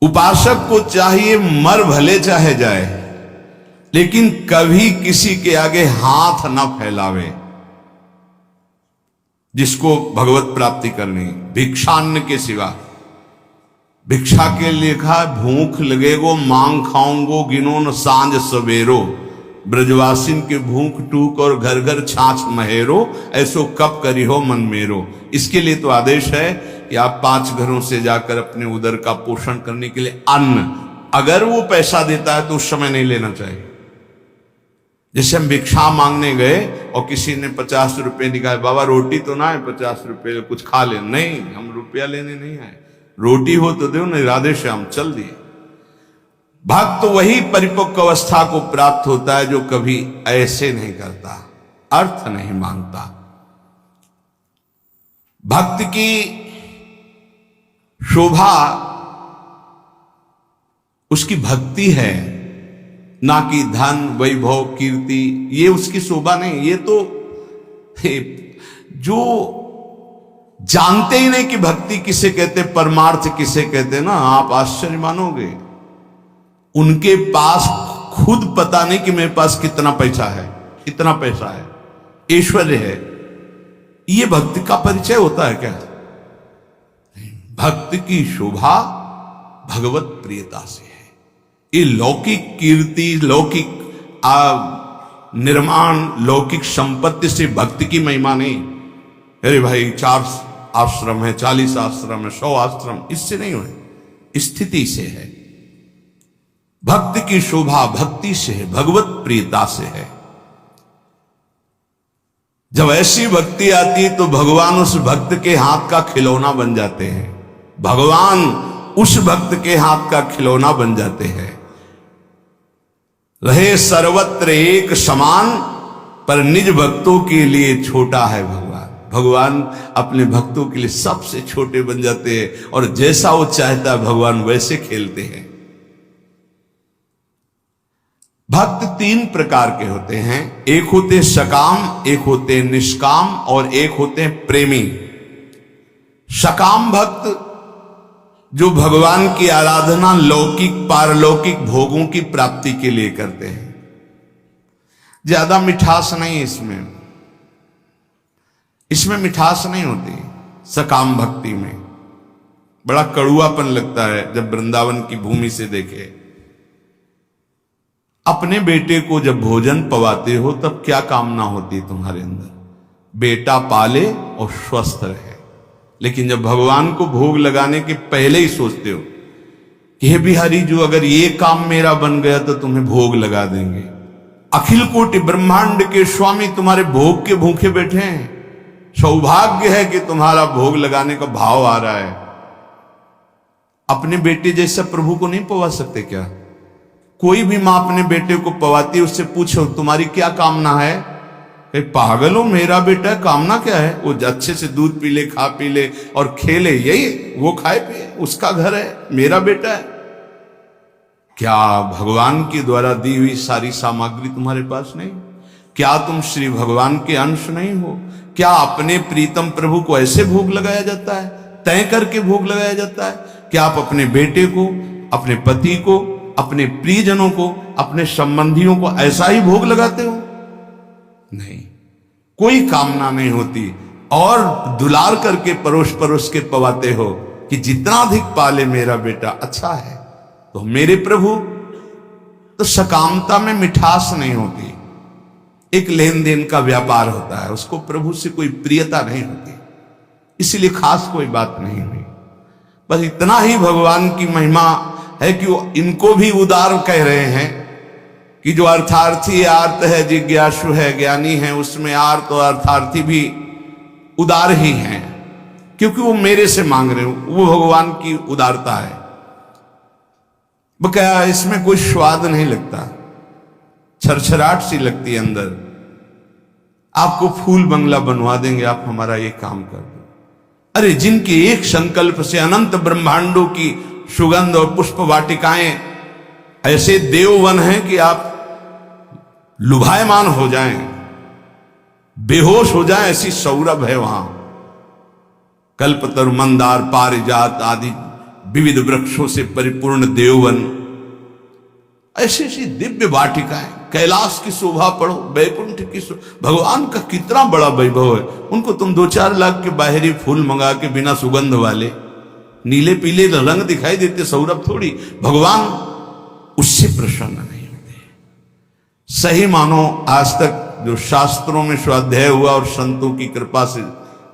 उपासक को चाहिए मर भले चाहे जाए, लेकिन कभी किसी के आगे हाथ ना फैलावे। जिसको भगवत प्राप्ति करनी, भिक्षान्न के सिवा, भिक्षा के लिखा भूख लगेगो मांग खाऊंगो गिनो न सांझ सवेरो, ब्रजवासिन के भूख टूक और घर घर छाछ महेरो, ऐसो कब करी हो मन मेरो। इसके लिए तो आदेश है कि आप 5 घरों से जाकर अपने उदर का पोषण करने के लिए अन्न, अगर वो पैसा देता है तो उस समय नहीं लेना चाहिए। जैसे हम भिक्षा मांगने गए और किसी ने 50 रुपए निकाले, बाबा रोटी तो ना है 50 रुपए कुछ खा ले, नहीं हम रुपया लेने नहीं आए, रोटी हो तो दो, नहीं राधे श्याम चल दिए। भक्त तो वही परिपक्व अवस्था को प्राप्त होता है जो कभी ऐसे नहीं करता, अर्थ नहीं मांगता। भक्त की शोभा उसकी भक्ति है, ना कि धन वैभव कीर्ति, ये उसकी शोभा नहीं। ये तो जो जानते ही नहीं कि भक्ति किसे कहते, परमार्थ किसे कहते ना, आप आश्चर्य मानोगे। उनके पास खुद पता नहीं कि मेरे पास कितना पैसा है, कितना पैसा है, ऐश्वर्य है, ये भक्ति का परिचय होता है क्या? भक्त की शोभा भगवत प्रियता से है। ये लौकिक कीर्ति, लौकिक निर्माण, लौकिक संपत्ति से भक्ति की महिमा नहीं। अरे भाई 4 आश्रम है, 40 आश्रम है, 100 आश्रम, इससे नहीं हुए, स्थिति से है। भक्ति की शोभा भक्ति से है, भगवत प्रियता से है। जब ऐसी भक्ति आती है तो भगवान उस भक्त के हाथ का खिलौना बन जाते हैं, भगवान उस भक्त के हाथ का खिलौना बन जाते हैं। रहे सर्वत्र एक समान, पर निज भक्तों के लिए छोटा है भगवान। भगवान अपने भक्तों के लिए सबसे छोटे बन जाते हैं, और जैसा वो चाहता है भगवान वैसे खेलते हैं। भक्त 3 प्रकार के होते हैं, एक होते सकाम, एक होते निष्काम, और एक होते प्रेमी। सकाम भक्त जो भगवान की आराधना लौकिक पारलौकिक भोगों की प्राप्ति के लिए करते हैं। ज्यादा मिठास नहीं इसमें, इसमें मिठास नहीं होती। सकाम भक्ति में बड़ा कड़ुआपन लगता है जब वृंदावन की भूमि से देखे। अपने बेटे को जब भोजन पवाते हो तब क्या कामना होती है तुम्हारे अंदर? बेटा पाले और स्वस्थ रहे। लेकिन जब भगवान को भोग लगाने के पहले ही सोचते हो कि हे बिहारी जो अगर ये काम मेरा बन गया तो तुम्हें भोग लगा देंगे। अखिल कोटि ब्रह्मांड के स्वामी तुम्हारे भोग के भूखे बैठे हैं। सौभाग्य है कि तुम्हारा भोग लगाने का भाव आ रहा है। अपने बेटे जैसा प्रभु को नहीं पवा सकते क्या? कोई भी मां अपने बेटे को पवाती है, उससे पूछो तुम्हारी क्या कामना है? पागल हो, मेरा बेटा कामना क्या है? वो अच्छे से दूध पी ले, खा पी ले और खेले, यही वो खाए पिए, उसका घर है, मेरा बेटा है। क्या भगवान के द्वारा दी हुई सारी सामग्री तुम्हारे पास नहीं? क्या तुम श्री भगवान के अंश नहीं हो? क्या अपने प्रीतम प्रभु को ऐसे भोग लगाया जाता है, तय करके भोग लगाया जाता है? क्या आप अपने बेटे को, अपने पति को, अपने प्रियजनों को, अपने संबंधियों को ऐसा ही भोग लगाते हो? नहीं, कोई कामना नहीं होती, और दुलार करके परोस परोस के पवाते हो कि जितना अधिक पाले मेरा बेटा अच्छा है। तो मेरे प्रभु, तो सकामता में मिठास नहीं होती, एक लेन देन का व्यापार होता है, उसको प्रभु से कोई प्रियता नहीं होती, इसलिए खास कोई बात नहीं हुई। बस इतना ही भगवान की महिमा है कि वो इनको भी उदार कह रहे हैं कि जो अर्थार्थी आर्त है, जिज्ञासु है, ज्ञानी है, उसमें आर्त और अर्थार्थी भी उदार ही हैं, क्योंकि वो मेरे से मांग रहे हो। वो भगवान की उदारता है। बकाया इसमें कोई स्वाद नहीं लगता, छरछराहट सी लगती है अंदर। आपको फूल बंगला बनवा देंगे, आप हमारा ये काम कर दो। अरे जिनके एक संकल्प से अनंत ब्रह्मांडों की सुगंध और पुष्प वाटिकाएं ऐसे देववन हैं कि आप लुभायमान हो जाएं, बेहोश हो जाएं, ऐसी सौरभ है वहां। कल्पतरु, मंदार, पारिजात आदि विविध वृक्षों से परिपूर्ण देववन, ऐसी ऐसी दिव्य वाटिकाएं, कैलाश की शोभा पढ़ो, वैकुंठ की भगवान का कितना बड़ा वैभव है। उनको तुम 2-4 लाख के बाहरी फूल मंगा के बिना सुगंध वाले नीले पीले रंग दिखाई देते, सौरभ थोड़ी, भगवान उससे प्रसन्न नहीं होते। सही मानो आज तक जो शास्त्रों में स्वाध्याय हुआ और संतों की कृपा से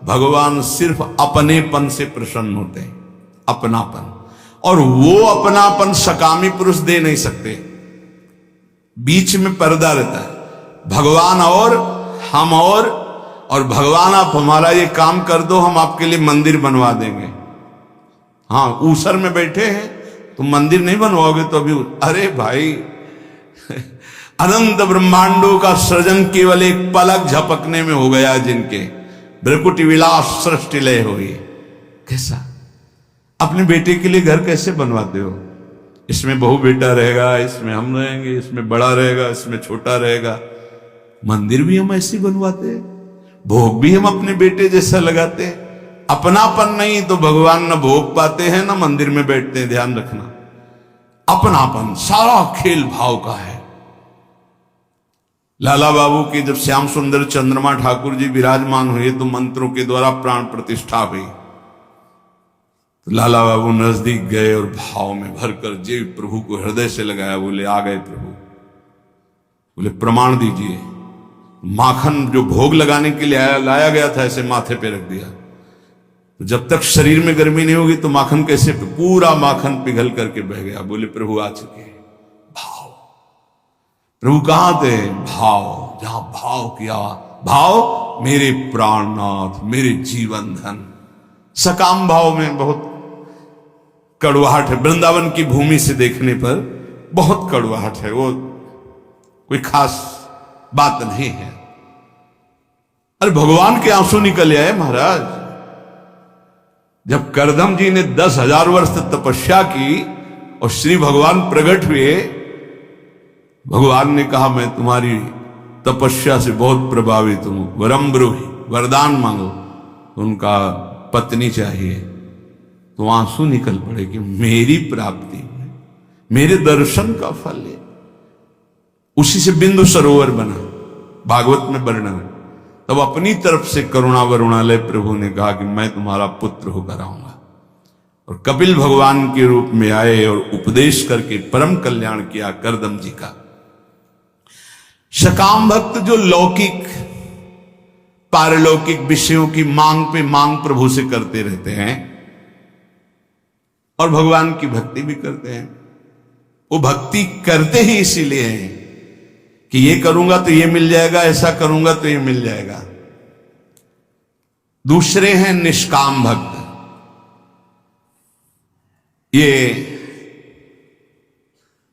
भगवान सिर्फ अपनेपन से प्रसन्न होते हैं, अपनापन, और वो अपनापन सकामी पुरुष दे नहीं सकते। बीच में पर्दा रहता है, भगवान और हम और भगवान आप हमारा ये काम कर दो, हम आपके लिए मंदिर बनवा देंगे। हाँ, ऊसर में बैठे हैं तो मंदिर नहीं बनवाओगे तो अभी, अरे भाई अनंत ब्रह्मांडों का सृजन केवल एक पलक झपकने में हो गया जिनके, भ्रकुटी विलास सृष्टि लय हुई। कैसा अपने बेटे के लिए घर कैसे बनवाते हो? इसमें बहू बेटा रहेगा, इसमें हम रहेंगे, इसमें बड़ा रहेगा, इसमें छोटा रहेगा। मंदिर भी हम ऐसे बनवाते हैं, भोग भी हम अपने बेटे जैसा लगाते हैं। अपनापन नहीं तो भगवान न भोग पाते हैं न मंदिर में बैठते हैं, ध्यान रखना। अपनापन सारा खेल भाव का है। लाला बाबू की जब श्याम सुंदर चंद्रमा ठाकुर जी विराजमान हुए तो मंत्रों के द्वारा प्राण प्रतिष्ठा हुई, तो लाला बाबू नजदीक गए और भाव में भरकर जीव प्रभु को हृदय से लगाया। बोले आ गए प्रभु, बोले प्रमाण दीजिए। माखन जो भोग लगाने के लिए लाया गया था ऐसे माथे पे रख दिया, तो जब तक शरीर में गर्मी नहीं होगी तो माखन कैसे, पूरा माखन पिघल करके बह गया। बोले प्रभु आ चुके। भाव, प्रभु कहां थे? भाव, जहां भाव किया, भाव मेरे प्राणनाथ, मेरे जीवन धन। सकाम भाव में बहुत कड़वाहट है, वृंदावन की भूमि से देखने पर बहुत कड़वाहट है, वो कोई खास बात नहीं है। अरे भगवान के आंसू निकल आए महाराज। जब करदम जी ने 10,000 वर्ष तपस्या की और श्री भगवान प्रकट हुए, भगवान ने कहा मैं तुम्हारी तपस्या से बहुत प्रभावित हूं, वरम ब्रूहि, वरदान मांगो। तो उनका पत्नी चाहिए, तो आंसू निकल पड़े कि मेरी प्राप्ति, मेरे दर्शन का फल है। उसी से बिंदु सरोवर बना, भागवत में वर्णन है। तब अपनी तरफ से करुणा वरुणालय प्रभु ने कहा कि मैं तुम्हारा पुत्र होकर आऊंगा, और कपिल भगवान के रूप में आए और उपदेश करके परम कल्याण किया करदम जी का। सकाम भक्त जो लौकिक पारलौकिक विषयों की मांग पे मांग प्रभु से करते रहते हैं और भगवान की भक्ति भी करते हैं, वो भक्ति करते ही इसीलिए हैं कि ये करूंगा तो ये मिल जाएगा, ऐसा करूंगा तो ये मिल जाएगा। दूसरे हैं निष्काम भक्त। ये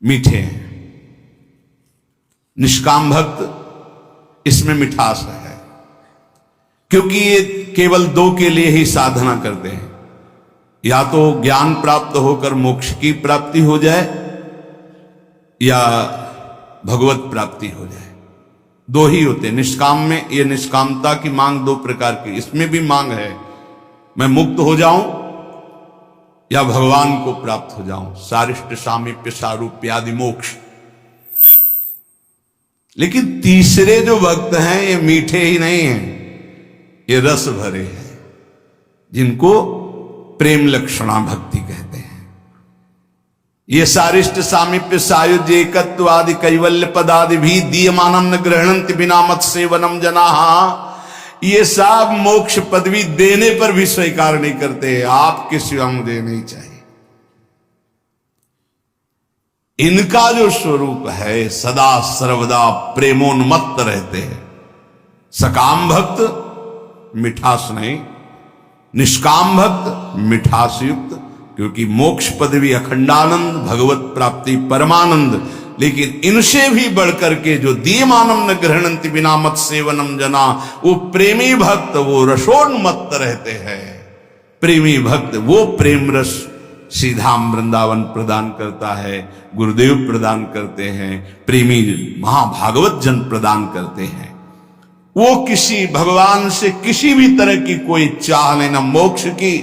मीठे हैं। निष्काम भक्त, इसमें मिठास है, क्योंकि ये केवल दो के लिए ही साधना करते हैं, या तो ज्ञान प्राप्त होकर मोक्ष की प्राप्ति हो जाए या भगवत प्राप्ति हो जाए। दो ही होते हैं निष्काम में। ये निष्कामता की मांग दो प्रकार की, इसमें भी मांग है मैं मुक्त हो जाऊं या भगवान को प्राप्त हो जाऊं, सारिष्ट सामीप्य सारूप्य आदि मोक्ष। लेकिन तीसरे जो भक्त हैं ये मीठे ही नहीं हैं, ये रस भरे हैं, जिनको प्रेम लक्षणा भक्ति कहते हैं। ये सारिष्ट सामीप्य सायुज्य एकत्व आदि कैवल्य पदादि भी दीयमानम न गृहणन्ति बिना मत सेवनम जनाहा, ये सब मोक्ष पदवी देने पर भी स्वीकार नहीं करते। आपके सिवा मुझे नहीं चाहिए। इनका जो स्वरूप है सदा सर्वदा प्रेमोन्मत्त रहते हैं। सकाम भक्त मिठास नहीं, निष्काम भक्त मिठास युक्त, क्योंकि मोक्ष पदवी अखंडानंद, भगवत प्राप्ति परमानंद। लेकिन इनसे भी बढ़कर के जो दीयमानम न गृहणन्ति बिना मत सेवनम जना, वो प्रेमी भक्त, वो रसोन्मत्त रहते हैं। प्रेमी भक्त वो प्रेम रस सीधाम वृंदावन प्रदान करता है, गुरुदेव प्रदान करते हैं, प्रेमी महाभागवत जन प्रदान करते हैं। वो किसी भगवान से किसी भी तरह की कोई चाह नहीं, न मोक्ष की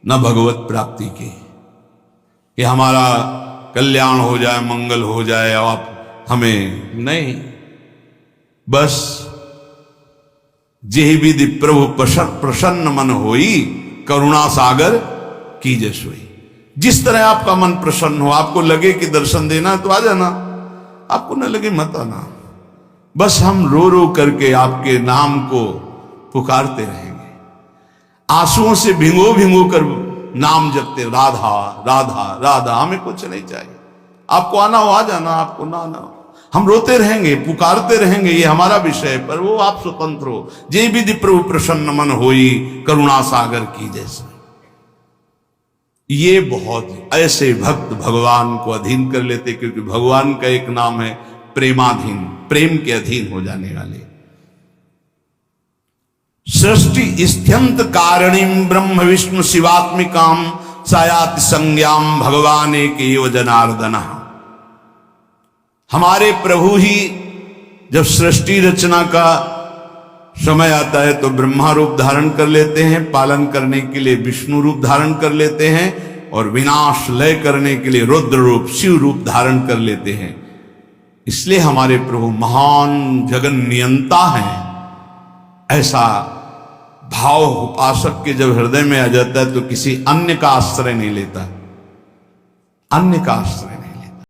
न भगवत प्राप्ति की, कि हमारा कल्याण हो जाए, मंगल हो जाए, आप हमें नहीं। बस जेहि विधि प्रभु प्रसन्न मन होई, करुणा सागर कीजे सोई। जिस तरह आपका मन प्रसन्न हो, आपको लगे कि दर्शन देना है तो आ जाना, आपको न लगे मत आना। बस हम रो रो करके आपके नाम को पुकारते रहेंगे, आंसुओं से भिंगो भिंगो कर नाम जपते, राधा राधा राधा। हमें कुछ नहीं चाहिए, आपको आना हो आ जाना, आपको ना आना हो हम रोते रहेंगे, पुकारते रहेंगे, ये हमारा विषय। पर वो आप स्वतंत्र हो। जे विधि प्रभु प्रसन्न मन होई, करुणा सागर की जैसे। ये बहुत ऐसे भक्त भगवान को अधीन कर लेते, क्योंकि भगवान का एक नाम है प्रेमाधीन, प्रेम के अधीन हो जाने वाले। सृष्टि स्त्यंत कारणीम ब्रह्म विष्णु शिवात्मिकाम सायाति संज्ञाम भगवान एक एव जनार्दन। हमारे प्रभु ही जब सृष्टि रचना का समय आता है तो ब्रह्मा रूप धारण कर लेते हैं, पालन करने के लिए विष्णु रूप धारण कर लेते हैं, और विनाश लय करने के लिए रुद्र रूप शिव रूप धारण कर लेते हैं। इसलिए हमारे प्रभु महान जगन नियंता हैं। ऐसा भाव उपासक के जब हृदय में आ जाता है तो किसी अन्य का आश्रय नहीं लेता, अन्य का आश्रय